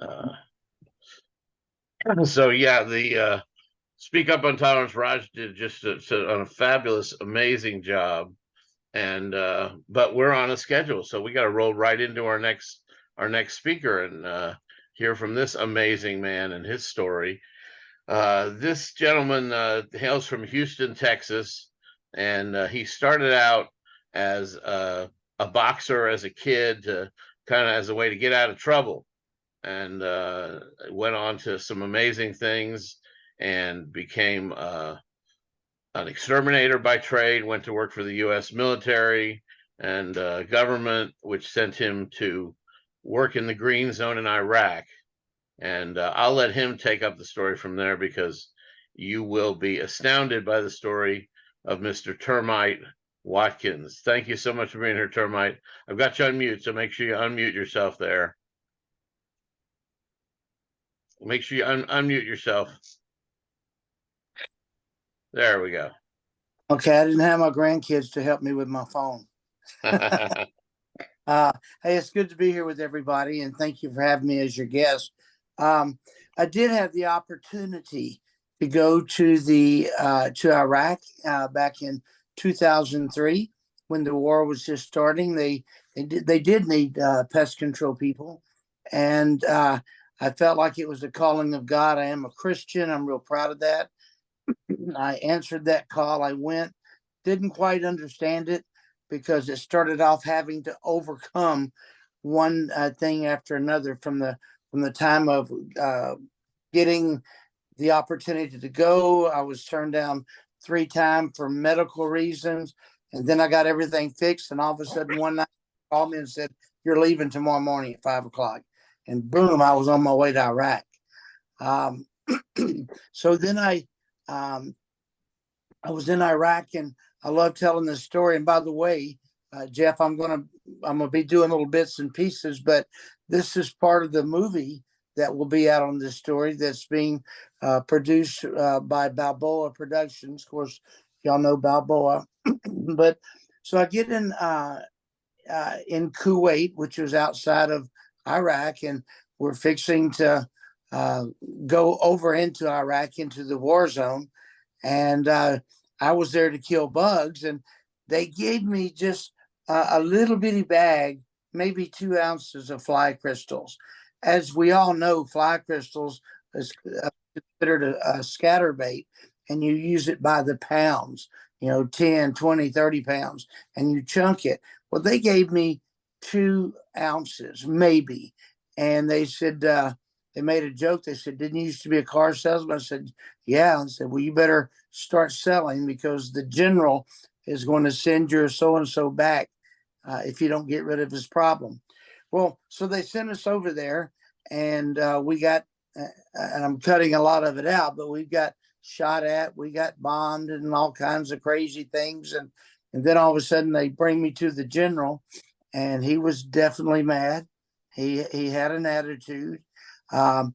Uh, so yeah, the Speak Up on Tolerance, Raj did just a fabulous, amazing job. And but we're on a schedule, so we got to roll right into our next speaker and hear from this amazing man and his story. This gentleman hails from Houston, Texas, and he started out as a boxer as a kid, to kind of as a way to get out of trouble, and went on to some amazing things and became an exterminator by trade, went to work for the U.S. military and government, which sent him to work in the Green Zone in Iraq. And I'll let him take up the story from there, because you will be astounded by the story of Mr. Termite Watkins. Thank you so much for being here, Termite. I've got you on mute, so make sure you unmute yourself there. Make sure you unmute yourself. There we go. Okay, I didn't have my grandkids to help me with my phone. Hey, it's good to be here with everybody, and thank you for having me as your guest. I did have the opportunity to go to Iraq back in 2003 when the war was just starting. They did need pest control people, and I felt like it was the calling of God. I am a Christian. I'm real proud of that. I answered that call. I went, didn't quite understand it because it started off having to overcome one thing after another from the time of getting the opportunity to go. I was turned down 3 times for medical reasons, and then I got everything fixed. And all of a sudden, one night, they called me and said, "You're leaving tomorrow morning at 5 o'clock." And boom, I was on my way to Iraq. So then I was in Iraq, and I love telling this story. And by the way, Jeff, I'm gonna be doing little bits and pieces, but this is part of the movie that will be out on this story that's being produced by Balboa Productions. Of course, y'all know Balboa. But so I get in Kuwait, which was outside of Iraq, and we're fixing to go over into Iraq, into the war zone. And I was there to kill bugs, and they gave me just a little bitty bag, maybe 2 ounces of fly crystals. As we all know, fly crystals is considered a scatter bait, and you use it by the pounds, 10, 20, 30 pounds, and you chunk it. Well, they gave me 2 ounces, maybe. And they said, they made a joke. They said, "Didn't you used to be a car salesman?" I said, "Yeah." And said, "Well, you better start selling, because the general is going to send your so-and-so back if you don't get rid of his problem." Well, so they sent us over there, and we got, and I'm cutting a lot of it out, but we got shot at, we got bombed and all kinds of crazy things. And then all of a sudden they bring me to the general, and he was definitely mad. He had an attitude. What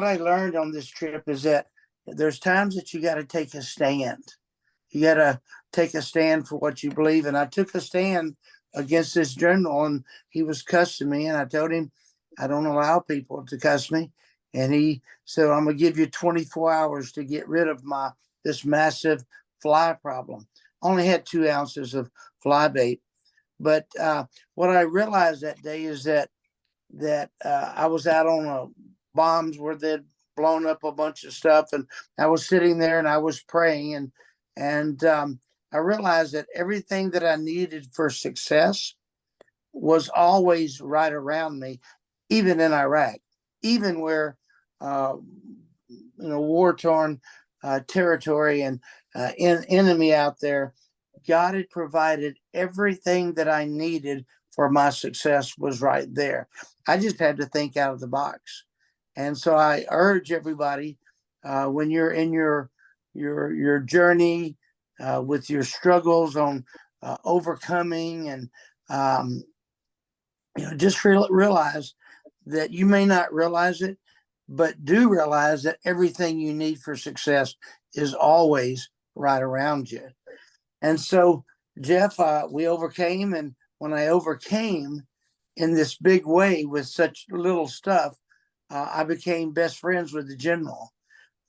I learned on this trip is that there's times that you got to take a stand. You got to take a stand for what you believe. And I took a stand against this general, and he was cussing me. And I told him, I don't allow people to cuss me. And he said, "I'm going to give you 24 hours to get rid of this massive fly problem." Only had 2 ounces of fly bait. But what I realized that day is that I was out on bombs where they'd blown up a bunch of stuff, and I was sitting there and I was praying, and I realized that everything that I needed for success was always right around me, even in Iraq, even where war-torn territory and enemy out there. God had provided everything that I needed for my success was right there. I just had to think out of the box. And so I urge everybody, when you're in your journey with your struggles on overcoming, and just realize that you may not realize it, but do realize that everything you need for success is always right around you. And so, Jeff, we overcame. And when I overcame, in this big way with such little stuff, I became best friends with the general.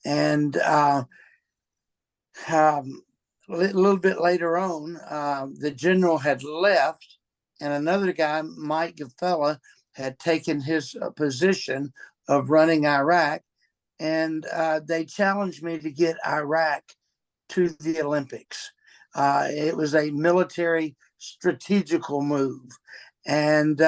And a little bit later on, the general had left, and another guy, Mike Gafella, had taken his position of running Iraq, and they challenged me to get Iraq to the Olympics. It was a military strategical move. And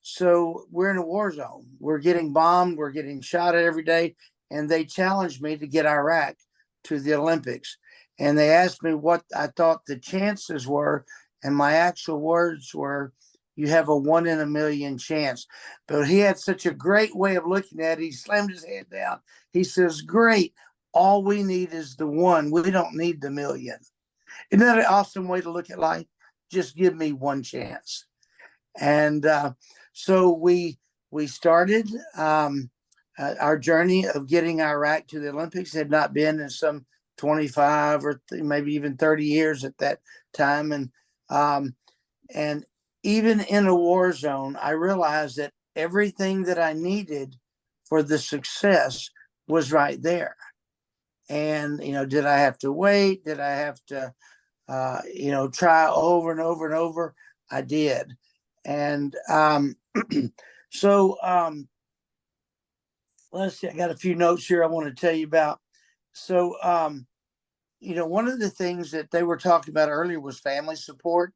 so we're in a war zone. We're getting bombed, we're getting shot at every day. And they challenged me to get Iraq to the Olympics. And they asked me what I thought the chances were. And my actual words were, you have a 1 in a million chance. But he had such a great way of looking at it. He slammed his head down. He says, great. All we need is the one. We don't need the million. Isn't that an awesome way to look at life? Just give me one chance. And so we started our journey of getting Iraq to the Olympics. It had not been in some 25 or maybe even 30 years at that time. And even in a war zone, I realized that everything that I needed for the success was right there. And, did I have to wait? Did I have to, try over and over and over? I did. And so let's see, I got a few notes here I want to tell you about. So, one of the things that they were talking about earlier was family support.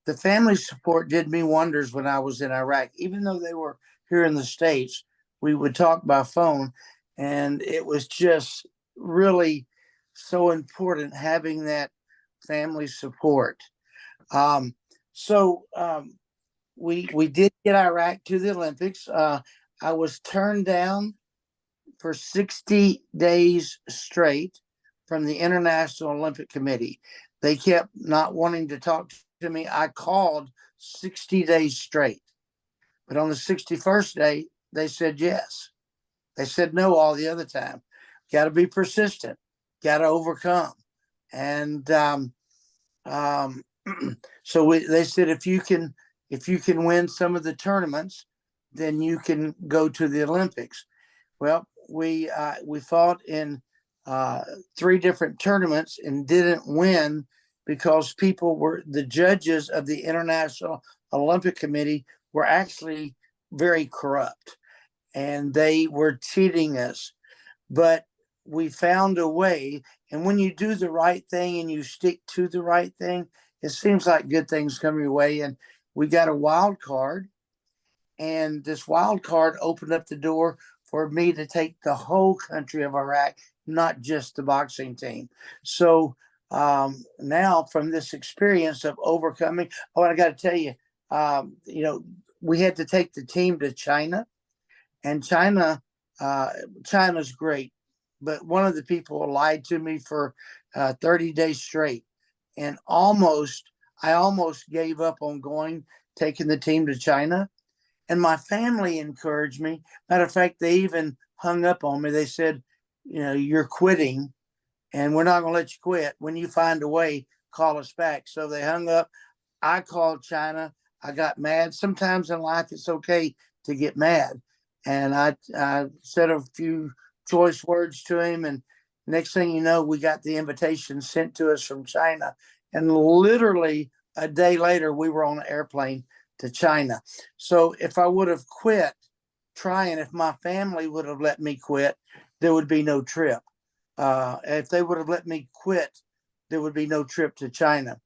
The family support did me wonders when I was in Iraq. Even though they were here in the States, we would talk by phone, and it was just really so important having that family support. We did get Iraq to the Olympics. I was turned down for 60 days straight from the International Olympic Committee. They kept not wanting to talk to me. I called 60 days straight. But on the 61st day, they said yes. They said no all the other time. Got to be persistent. Got to overcome. And they said if you can win some of the tournaments, then you can go to the Olympics. Well, we fought in 3 different tournaments and didn't win because the judges of the International Olympic Committee were actually very corrupt, and they were cheating us. But we found a way, and when you do the right thing and you stick to the right thing, it seems like good things come your way. And we got a wild card, and this wild card opened up the door for me to take the whole country of Iraq, not just the boxing team. So now from this experience of overcoming, I got to tell you, we had to take the team to China, and China's great. But one of the people lied to me for 30 days straight. And I almost gave up on taking the team to China. And my family encouraged me. Matter of fact, they even hung up on me. They said, you're quitting, and we're not going to let you quit. When you find a way, call us back. So they hung up. I called China. I got mad. Sometimes in life, it's okay to get mad. And I said a few choice words to him. And next thing you know, we got the invitation sent to us from China. And literally a day later, we were on an airplane to China. So if I would have quit trying, if my family would have let me quit, there would be no trip. If they would have let me quit, there would be no trip to China.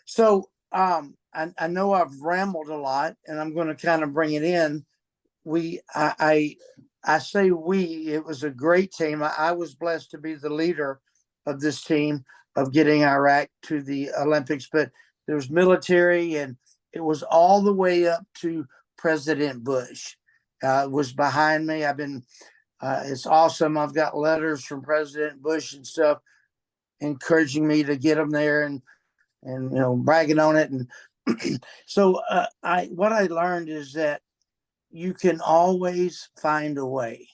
So I know I've rambled a lot, and I'm going to kind of bring it in. I say we, it was a great team. I was blessed to be the leader of this team of getting Iraq to the Olympics, but there was military, and it was all the way up to President Bush was behind me. It's awesome. I've got letters from President Bush and stuff encouraging me to get them there and bragging on it. And so what I learned is that you can always find a way.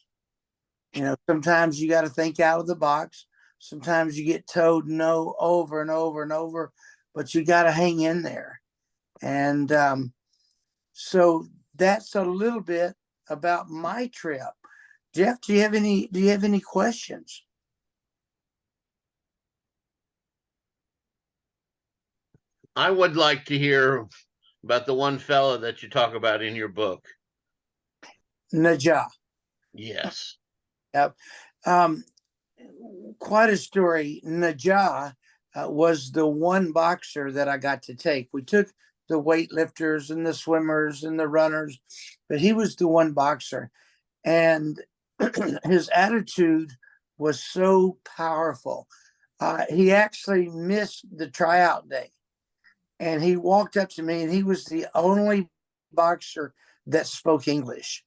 Sometimes you got to think out of the box. Sometimes you get told no over and over and over, but you got to hang in there. And so that's a little bit about my trip. Jeff, do you have any questions? I would like to hear about the one fella that you talk about in your book. Najah. Yes. Yep. Quite a story. Najah was the one boxer that I got to take. We took the weightlifters and the swimmers and the runners, but he was the one boxer. And his attitude was so powerful. He actually missed the tryout day. And he walked up to me, and he was the only boxer that spoke English.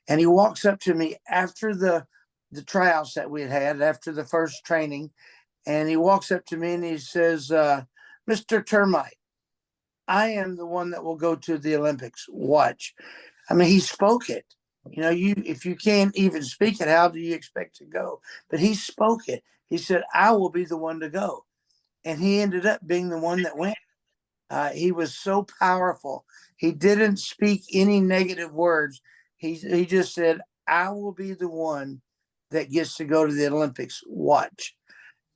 And he walks up to me after the tryouts that we had after the first training, and he walks up to me and he says, "Mr. Termite, I am the one that will go to the Olympics. Watch." I mean, he spoke it. You know, if you can't even speak it, how do you expect to go? But he spoke it. He said, "I will be the one to go," and he ended up being the one that went. He was so powerful. He didn't speak any negative words. He just said, "I will be the one that gets to go to the Olympics. Watch."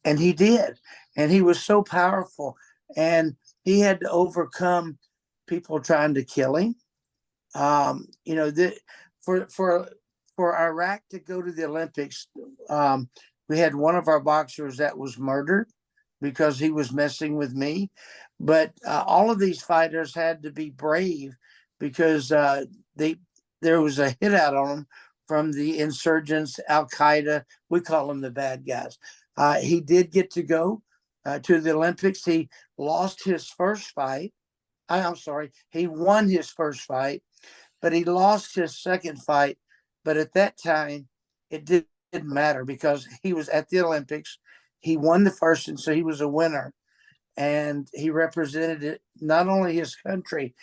And he did. And he was so powerful. And he had to overcome people trying to kill him. You know, for Iraq to go to the Olympics, we had one of our boxers that was murdered because he was messing with me. But all of these fighters had to be brave because there was a hit out on them from the insurgents, Al Qaeda. We call them the bad guys. He did get to go to the Olympics. He lost his first fight. I'm sorry, he won his first fight, but he lost his second fight. But at that time, it didn't matter because he was at the Olympics. He won the first, and so he was a winner. And he represented it, not only his country,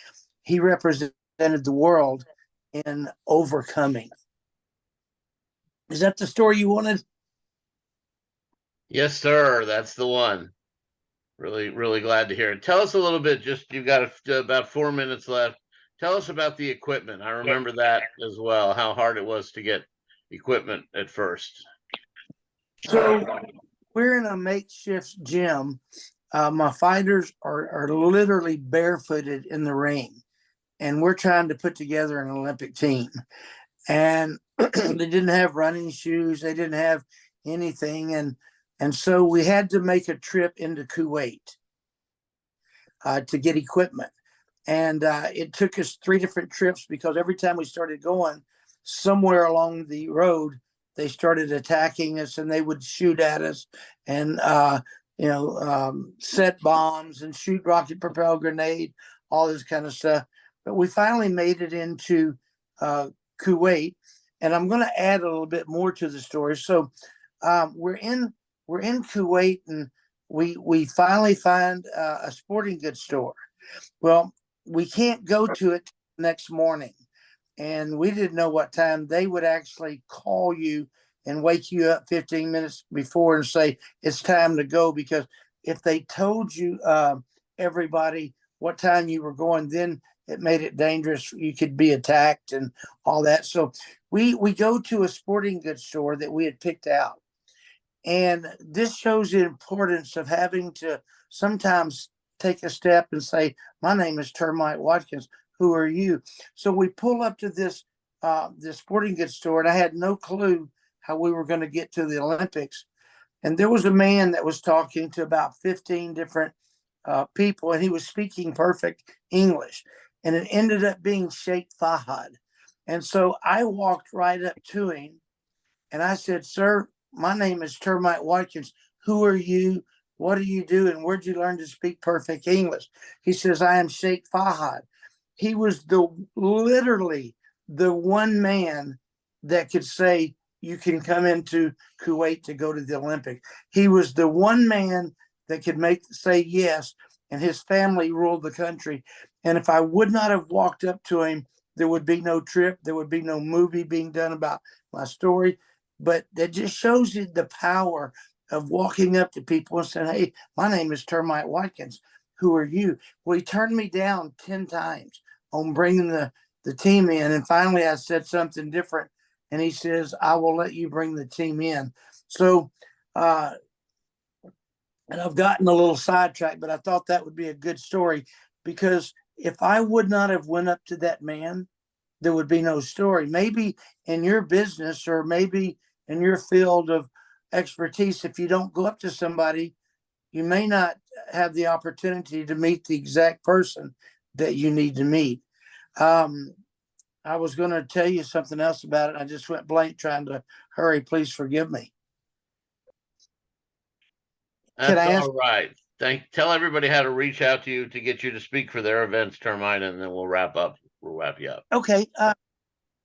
he represented the world in overcoming. Is that the story you wanted? Yes, sir. That's the one. Really, really glad to hear it. Tell us a little bit. Just you've got about 4 minutes left. Tell us about the equipment. I remember that as well. How hard it was to get equipment at first. So we're in a makeshift gym. My fighters are literally barefooted in the ring, and we're trying to put together an Olympic team. And they didn't have running shoes. They didn't have anything. And so we had to make a trip into Kuwait to get equipment. And it took us 3 different trips because every time we started going somewhere along the road, they started attacking us and they would shoot at us and, set bombs and shoot rocket propelled grenade, all this kind of stuff. But we finally made it into Kuwait. And I'm going to add a little bit more to the story. So we're in Kuwait, and we finally find a sporting goods store. Well, we can't go to it next morning, and we didn't know what time they would actually call you and wake you up 15 minutes before and say it's time to go. Because if they told you everybody what time you were going, then it made it dangerous. You could be attacked and all that. So we go to a sporting goods store that we had picked out. And this shows the importance of having to sometimes take a step and say, "My name is Termite Watkins. Who are you?" So we pull up to this sporting goods store, and I had no clue how we were going to get to the Olympics. And there was a man that was talking to about 15 different people, and he was speaking perfect English. And it ended up being Sheikh Fahad. And so I walked right up to him, and I said, "Sir, my name is Termite Watkins. Who are you? What do you do? And where'd you learn to speak perfect English?" He says, "I am Sheikh Fahad." He was literally the one man that could say, "You can come into Kuwait to go to the Olympics." He was the one man that could say yes, and his family ruled the country. And if I would not have walked up to him, there would be no trip. There would be no movie being done about my story. But that just shows you the power of walking up to people and saying, "Hey, my name is Termite Watkins. Who are you?" Well, he turned me down 10 times on bringing the the team in. And finally, I said something different, and he says, "I will let you bring the team in." So, and I've gotten a little sidetracked, but I thought that would be a good story, because if I would not have went up to that man, there would be no story. Maybe in your business, or maybe in your field of expertise, if you don't go up to somebody, you may not have the opportunity to meet the exact person that you need to meet. Um, I was going to tell you something else about it. I just went blank trying to hurry. Please forgive me. Can That's I ask? all right. Tell everybody how to reach out to you to get you to speak for their events, Termite, and then we'll wrap up. We'll wrap you up. Okay.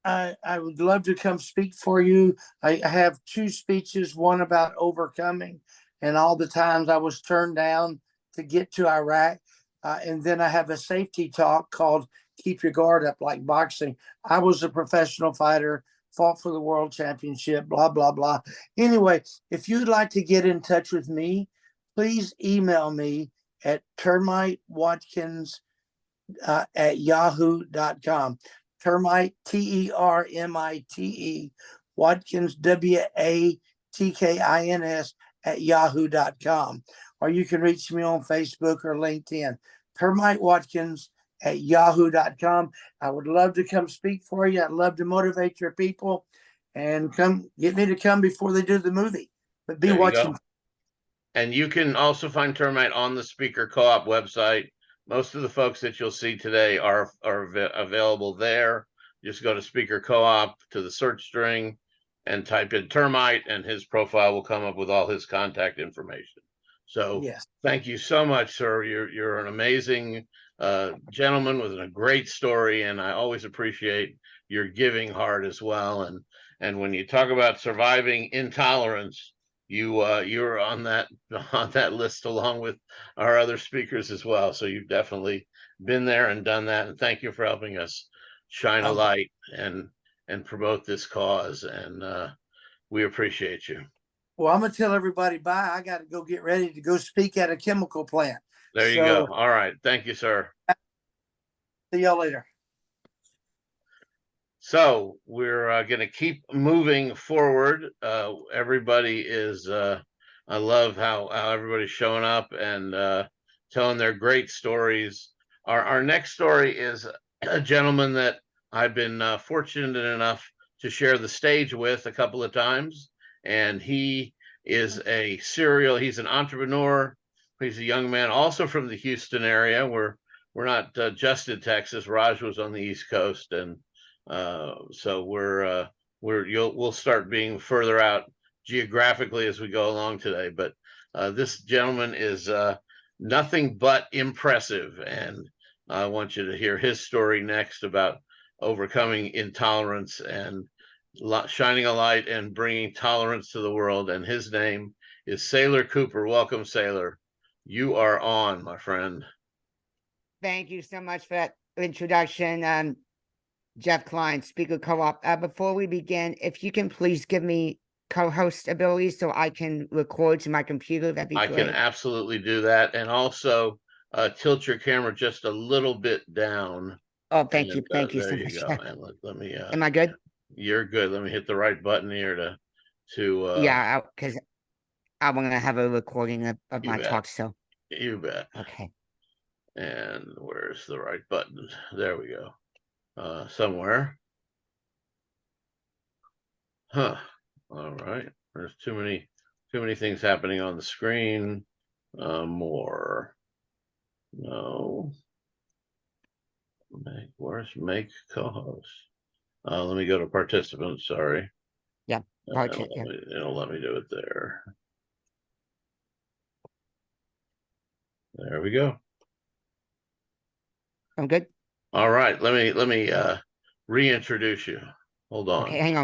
I would love to come speak for you. I have two speeches, one about overcoming and all the times I was turned down to get to Iraq. And then I have a safety talk called Keep Your Guard Up, like boxing. I was a professional fighter, fought for the world championship, blah, blah, blah. Anyway, if you'd like to get in touch with me, please email me at termitewatkins at yahoo.com. Termite, Termite, Watkins, Watkins at yahoo.com. Or you can reach me on Facebook or LinkedIn. Termite Watkins at yahoo.com. I would love to come speak for you. I'd love to motivate your people, and come get me to come before they do the movie. But be There you watching. go. And you can also find Termite on the Speaker Co-op website. Most of the folks that you'll see today are available there. Just go to Speaker Co-op to the search string and type in Termite, and his profile will come up with all his contact information. So Yes. thank you so much, sir. You're an amazing gentleman with a great story, and I always appreciate your giving heart as well. And when you talk about surviving intolerance, you're on that list along with our other speakers as well. So you've definitely been there and done that. And thank you for helping us shine a light and promote this cause. And we appreciate you. Well, I'm gonna tell everybody bye. I got to go get ready to go speak at a chemical plant. There you go. All right. Thank you, sir. See y'all later. So we're going to keep moving forward. Everybody is, I love how everybody's showing up and telling their great stories. Our next story is a gentleman that I've been fortunate enough to share the stage with a couple of times. And he is he's an entrepreneur. He's a young man also from the Houston area. We're not just in Texas. Raj was on the East Coast, and so we'll start being further out geographically as we go along today. But this gentleman is nothing but impressive, and I want you to hear his story next about overcoming intolerance and shining a light and bringing tolerance to the world. And his name is Sailor Cooper. Welcome, Sailor. You are on, my friend. Thank you so much for that introduction, Jeff Klein, Speaker Co-op. Before we begin, if you can please give me co-host ability so I can record to my computer, that'd be great. I can absolutely do that. And also tilt your camera just a little bit down. Oh, thank you. Thank you so much. There you go. And let me am I good? You're good. Let me hit the right button here to yeah, because I want to have a recording of my talk. So you bet. Okay. And where's the right button? There we go. Somewhere. Huh. All right. There's too many things happening on the screen. More. No. Where's make co-host? Let me go to participants. Sorry. Yeah. It'll let me do it there. There we go. I'm good. All right. Let me reintroduce you. Hold on. Okay, hang on.